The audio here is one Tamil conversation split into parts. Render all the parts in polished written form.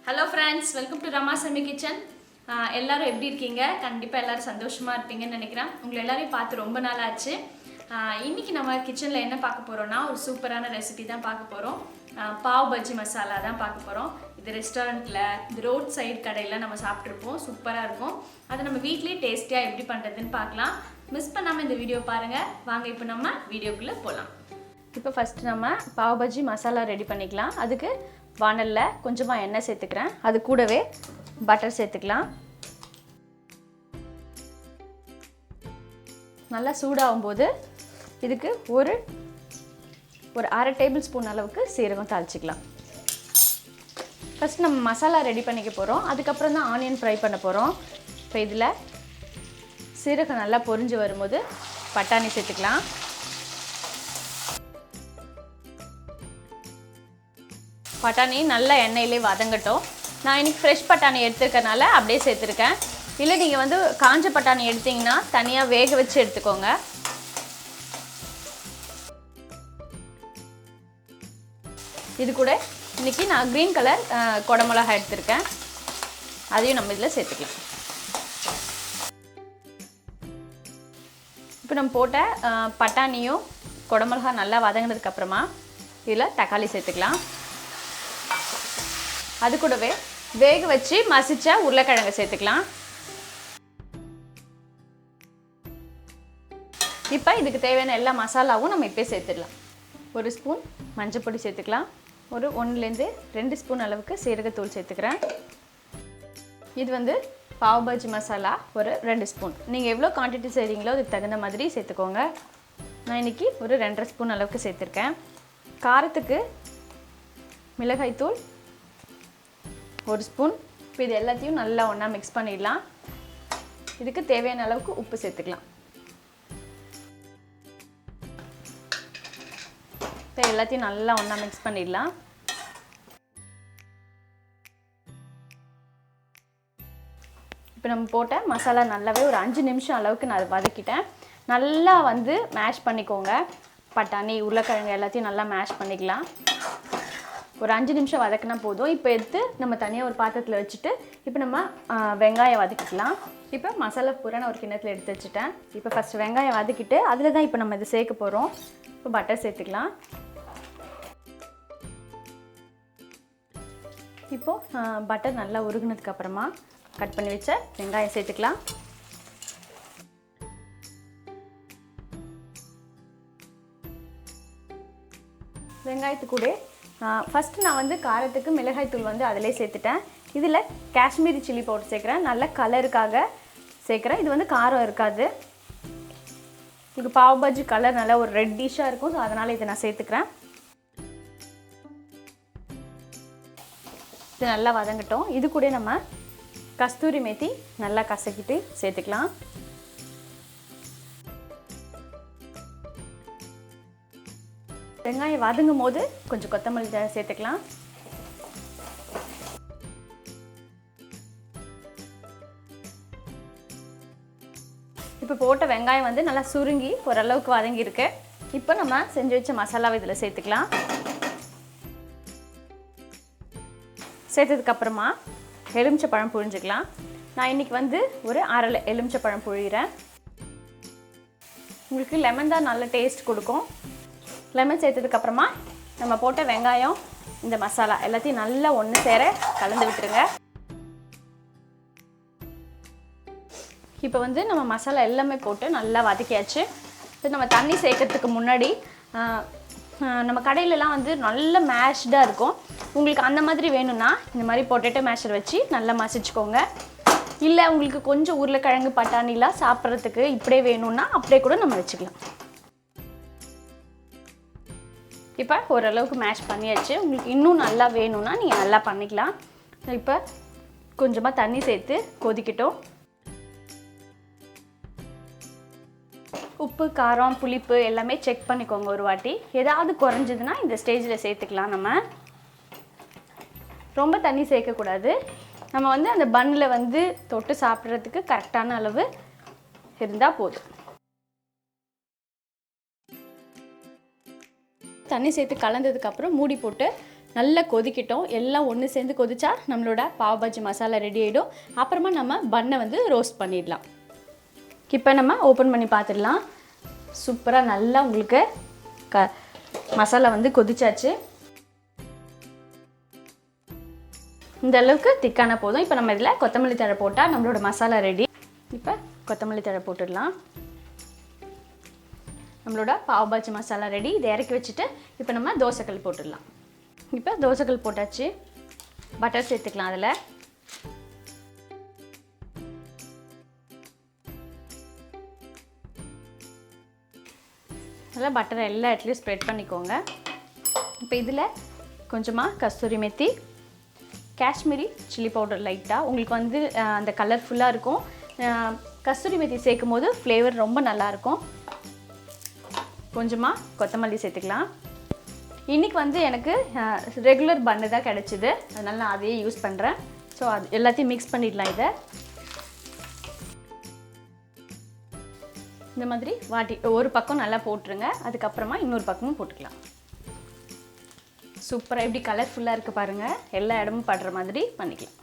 Hello friends, welcome to Rama semi kitchen. எல்லாரும் எப்படி இருக்கீங்க? கண்டிப்பாக எல்லாரும் சந்தோஷமாக இருப்பீங்கன்னு நினைக்கிறேன். உங்களை எல்லாரையும் பார்த்து ரொம்ப நாள் ஆச்சு. இன்றைக்கி நம்ம கிச்சனில் என்ன பார்க்க போகிறோன்னா, ஒரு சூப்பரான ரெசிபி தான் பார்க்க போகிறோம். பாவ் பஜ்ஜி மசாலா தான் பார்க்க போகிறோம். இது ரெஸ்டாரண்ட்டில், இது ரோட் சைடு கடையில் நம்ம சாப்பிட்ருப்போம். சூப்பராக இருக்கும். அதை நம்ம வீட்லேயே டேஸ்டியாக எப்படி பண்ணுறதுன்னு பார்க்கலாம். மிஸ் பண்ணாமல் இந்த வீடியோ பாருங்கள். வாங்க இப்போ நம்ம வீடியோக்குள்ளே போகலாம். இப்போ ஃபஸ்ட்டு நம்ம பாவ் பஜ்ஜி மசாலா ரெடி பண்ணிக்கலாம். அதுக்கு வானலில் கொஞ்சமாக எண்ணெய் சேர்த்துக்கிறேன். அது கூடவே பட்டர் சேர்த்துக்கலாம். நல்லா சூடாகும் போது இதுக்கு ஒரு அரை டேபிள் ஸ்பூன் அளவுக்கு சீரகம் தாளிச்சிக்கலாம். ஃபஸ்ட் நம்ம மசாலா ரெடி பண்ணிக்க போகிறோம். அதுக்கப்புறம் தான் ஆனியன் ஃப்ரை பண்ண போகிறோம். இப்போ இதில் சீரகம் நல்லா பொரிஞ்சு வரும்போது பட்டாணி சேர்த்துக்கலாம். பட்டாணி நல்லா எண்ணெயிலே வதங்கட்டும். நான் இன்றைக்கி ஃப்ரெஷ் பட்டாணி எடுத்துருக்கனால அப்படியே சேர்த்துருக்கேன். இல்லை நீங்கள் காஞ்ச பட்டாணி எடுத்திங்கன்னா தனியாக வேக வச்சு எடுத்துக்கோங்க. இது கூட இன்றைக்கி நான் க்ரீன் கலர் குடமிளகா எடுத்திருக்கேன். அதையும் நம்ம இதில் சேர்த்துக்கலாம். இப்போ நம்ம போட்ட பட்டாணியும் குடமிளகா நல்லா வதங்கினதுக்கப்புறமா இதில் தக்காளி சேர்த்துக்கலாம். அது கூடவே வேக வச்சு மசிச்ச உருளைக்கிழங்கு சேர்த்துக்கலாம். இப்போ இதுக்கு தேவையான எல்லா மசாலாவும் நம்ம இப்போ சேர்த்துடலாம். ஒரு ஸ்பூன் மஞ்சள் பொடி சேர்த்துக்கலாம். ஒரு 1-2 ஸ்பூன் அளவுக்கு சீரகத்தூள் சேர்த்துக்கிறேன். இது பாவ் பஜ்ஜி மசாலா ஒரு 2 ஸ்பூன். நீங்கள் எவ்வளோ குவான்டிட்டி செய்கிறீங்களோ அதுக்கு தகுந்த மாதிரி சேர்த்துக்கோங்க. நான் இன்றைக்கி ஒரு 2.5 ஸ்பூன் அளவுக்கு சேர்த்துருக்கேன். காரத்துக்கு மிளகாய்த்தூள் 1 ஸ்பூன். இப்போ இது எல்லாத்தையும் நல்லா ஒன்றா மிக்ஸ் பண்ணிடலாம். இதுக்கு தேவையான அளவுக்கு உப்பு சேர்த்துக்கலாம். இப்போ எல்லாத்தையும் நல்லா ஒன்றா மிக்ஸ் பண்ணிடலாம். இப்போ நம்ம போட்ட மசாலா நல்லாவே ஒரு 5 நிமிஷம் அளவுக்கு நான் வதக்கிட்டேன். நல்லா மேஷ் பண்ணிக்கோங்க. பட்டாணி உருளைக்கிழங்கு எல்லாத்தையும் நல்லா மேஷ் பண்ணிக்கலாம். ஒரு 5 நிமிஷம் வதக்கினா போதும். இப்போ எடுத்து நம்ம தனியாக ஒரு பாத்திரத்தில் வச்சுட்டு இப்போ நம்ம வெங்காயம் வதக்கிக்கலாம். இப்போ மசாலா பூரா நான் ஒரு கிண்ணத்தில் எடுத்து வச்சுட்டேன். இப்போ ஃபஸ்ட்டு வெங்காயம் வதக்கிட்டு அதில் தான் இப்போ நம்ம இது சேர்க்க போகிறோம். இப்போ பட்டர் சேர்த்துக்கலாம். இப்போது பட்டர் நல்லா உருகுனதுக்கப்புறமா கட் பண்ணி வச்ச வெங்காயம் சேர்த்துக்கலாம். வெங்காயத்துக்கூட ஃபஸ்ட்டு நான் காரத்துக்கு மிளகாய்த்தூள் அதிலே சேர்த்துட்டேன். இதில் காஷ்மீரி சில்லி பவுடர் சேர்க்குறேன். நல்ல கலருக்காக சேர்க்குறேன். இது காரம் இருக்காது. இதுக்கு பாவ் பஜ்ஜி கலர் நல்லா ஒரு ரெட்டிஷாக இருக்கும். ஸோ அதனால் இதை நான் சேர்த்துக்கிறேன். இது நல்லா வதங்கட்டும். இது கூட நம்ம கஸ்தூரி மேத்தி நல்லா கசக்கிட்டு சேர்த்துக்கலாம். வெங்காயம் வதங்கும் போது கொஞ்சம் கொத்தமல்லி சேர்த்துக்கலாம். இப்போ போட்ட வெங்காயம் நல்லா சுருங்கி ஓரளவுக்கு வதங்கியிருக்கு. இப்போ நம்ம செஞ்சு வச்ச மசாலாவை இதில் சேர்த்துக்கலாம். சேர்த்ததுக்கப்புறமா எலுமிச்சைப்பழம் புழிஞ்சிக்கலாம். நான் இன்றைக்கி ஒரு அரை எலுமிச்சைப்பழம் புழிகிறேன். உங்களுக்கு லெமன் தான் நல்ல டேஸ்ட் கொடுக்கும். லெமன் சேர்த்ததுக்கப்புறமா நம்ம போட்ட வெங்காயம் இந்த மசாலா எல்லாத்தையும் நல்லா ஒன்று சேர கலந்து விட்டுருங்க. இப்போ நம்ம மசாலா எல்லாமே போட்டு நல்லா வதக்கியாச்சு. இது நம்ம தண்ணி சேர்க்கறதுக்கு முன்னாடி நம்ம கடையிலலாம் நல்ல மேஷ்டாக இருக்கும். உங்களுக்கு அந்த மாதிரி வேணும்னா இந்த மாதிரி பொட்டேட்டோ மேஷர் வச்சு நல்லா மசிச்சுக்கோங்க. இல்லை உங்களுக்கு கொஞ்சம் உருளைக்கிழங்கு பட்டாணிலாம் சாப்பிட்றதுக்கு இப்படியே வேணும்னா அப்படியே கூட நம்ம வச்சுக்கலாம். இப்போ ஓரளவுக்கு மேஷ் பண்ணியாச்சு. உங்களுக்கு இன்னும் நல்லா வேணும்னா நீங்கள் நல்லா பண்ணிக்கலாம். இப்போ கொஞ்சமாக தண்ணி சேர்த்து கொதிக்கட்டும். உப்பு காரம் புளிப்பு எல்லாமே செக் பண்ணிக்கோங்க ஒரு வாட்டி. ஏதாவது குறைஞ்சதுன்னா இந்த ஸ்டேஜில் சேர்த்துக்கலாம். நம்ம ரொம்ப தண்ணி சேர்க்கக்கூடாது. நம்ம அந்த பன்னில் தொட்டு சாப்பிட்றதுக்கு கரெக்டான அளவு இருந்தால் போதும். தண்ணி சேர்த்து கலந்ததுக்கப்புறம் மூடி போட்டு நல்லா கொதிக்கிட்டோம். எல்லாம் ஒன்று சேர்ந்து கொதிச்சா நம்மளோட பாவ் பாஜி மசாலா ரெடி ஆகிடும். அப்புறமா நம்ம பன்னை வந்து ரோஸ்ட் பண்ணிடலாம். இப்போ நம்ம ஓப்பன் பண்ணி பார்த்துடலாம். சூப்பராக நல்லா உங்களுக்கு மசாலா வந்து கொதிச்சாச்சு. இந்த அளவுக்கு திக்கான போதும். இப்போ நம்ம இதில் கொத்தமல்லி தழை போட்டால் நம்மளோட மசாலா ரெடி. இப்போ கொத்தமல்லி தழை போட்டுடலாம். நம்மளோட பாவ் பாஜி மசாலா ரெடி. இதை இறக்கி வச்சுட்டு இப்போ நம்ம தோசைக்கல் போட்டுடலாம். இப்போ தோசைக்கல் போட்டாச்சு. பட்டர் சேர்த்துக்கலாம். அதில் நல்லா பட்டரை எல்லா இடத்துலையும் ஸ்ப்ரெட் பண்ணிக்கோங்க. இப்போ இதில் கொஞ்சமாக கஸ்தூரி மெத்தி, காஷ்மீரி சில்லி பவுடர் லைட்டாக உங்களுக்கு வந்து அந்த கலர்ஃபுல்லாக இருக்கும். கஸ்தூரி மெத்தி சேர்க்கும் போது ஃப்ளேவர் ரொம்ப நல்லாயிருக்கும். கொஞ்சமாக கொத்தமல்லி சேர்த்துக்கலாம். இன்றைக்கி வந்து எனக்கு ரெகுலர் பன்னு தான் கிடச்சிது, அதனால் நான் அதையே யூஸ் பண்ணுறேன். ஸோ அது எல்லாத்தையும் மிக்ஸ் பண்ணிடலாம். இதை இந்த மாதிரி வாட்டி ஒரு பக்கம் நல்லா போட்டுருங்க. அதுக்கப்புறமா இன்னொரு பக்கமும் போட்டுக்கலாம். சூப்பராக எப்படி கலர்ஃபுல்லாக இருக்குது பாருங்கள். எல்லா இடமும் படுற மாதிரி பண்ணிக்கலாம்.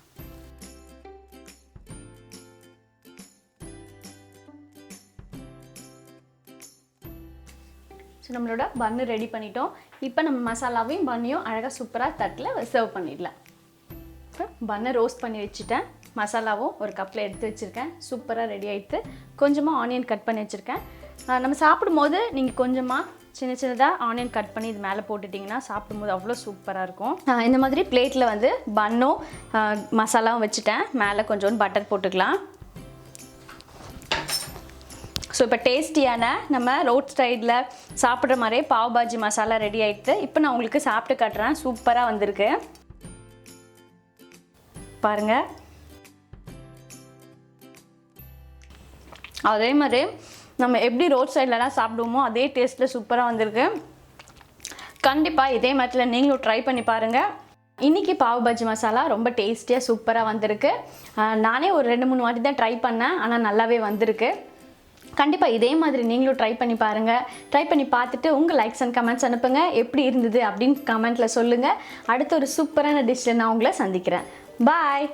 ஸோ நம்மளோட பன்னு ரெடி பண்ணிட்டோம். இப்போ நம்ம மசாலாவையும் பன்னையும் அழகாக சூப்பராக தட்டில் சர்வ் பண்ணிடலாம். இப்போ பன்னை ரோஸ்ட் பண்ணி வச்சுட்டேன். மசாலாவும் ஒரு கப்பில் எடுத்து வச்சுருக்கேன். சூப்பராக ரெடி ஆகிடுது. கொஞ்சமாக ஆனியன் கட் பண்ணி வச்சுருக்கேன். நம்ம சாப்பிடும்போது நீங்கள் கொஞ்சமாக சின்னதாக ஆனியன் கட் பண்ணி இது மேலே போட்டுட்டிங்கன்னா சாப்பிடும்போது அவ்வளோ சூப்பராக இருக்கும். இந்த மாதிரி பிளேட்டில் வந்து பன்னும் மசாலாவும் வச்சுட்டேன். மேலே கொஞ்சோண்டு பட்டர் போட்டுக்கலாம். ஸோ இப்போ டேஸ்டியான நம்ம ரோட் ஸ்டைலில் சாப்பிட்ற மாதிரியே பாவ் பாஜி மசாலா ரெடி ஆகிடுது. இப்போ நான் உங்களுக்கு சாப்பிட்டு காட்டுறேன். சூப்பராக வந்திருக்கு பாருங்கள். அதே மாதிரி நம்ம எப்படி ரோட் சைட்லலாம் சாப்பிடுவோமோ அதே டேஸ்ட்டில் சூப்பராக வந்திருக்கு. கண்டிப்பாக இதே மாதிரில நீங்களும் ட்ரை பண்ணி பாருங்கள். இன்றைக்கி பாவ் பாஜி மசாலா ரொம்ப டேஸ்டியாக சூப்பராக வந்திருக்கு. நானே ஒரு 2-3 வாட்டி தான் ட்ரை பண்ணேன், ஆனால் நல்லாவே வந்திருக்கு. கண்டிப்பாக இதே மாதிரி நீங்களும் ட்ரை பண்ணி பாருங்கள். ட்ரை பண்ணி பார்த்துட்டு உங்கள் லைக்ஸ் அண்ட் கமெண்ட்ஸ் அனுப்புங்க. எப்படி இருந்தது அப்படின்னு கமெண்ட்டில் சொல்லுங்கள். அடுத்த ஒரு சூப்பரான டிஷ்ஷில் நான் உங்களை சந்திக்கிறேன். பாய்.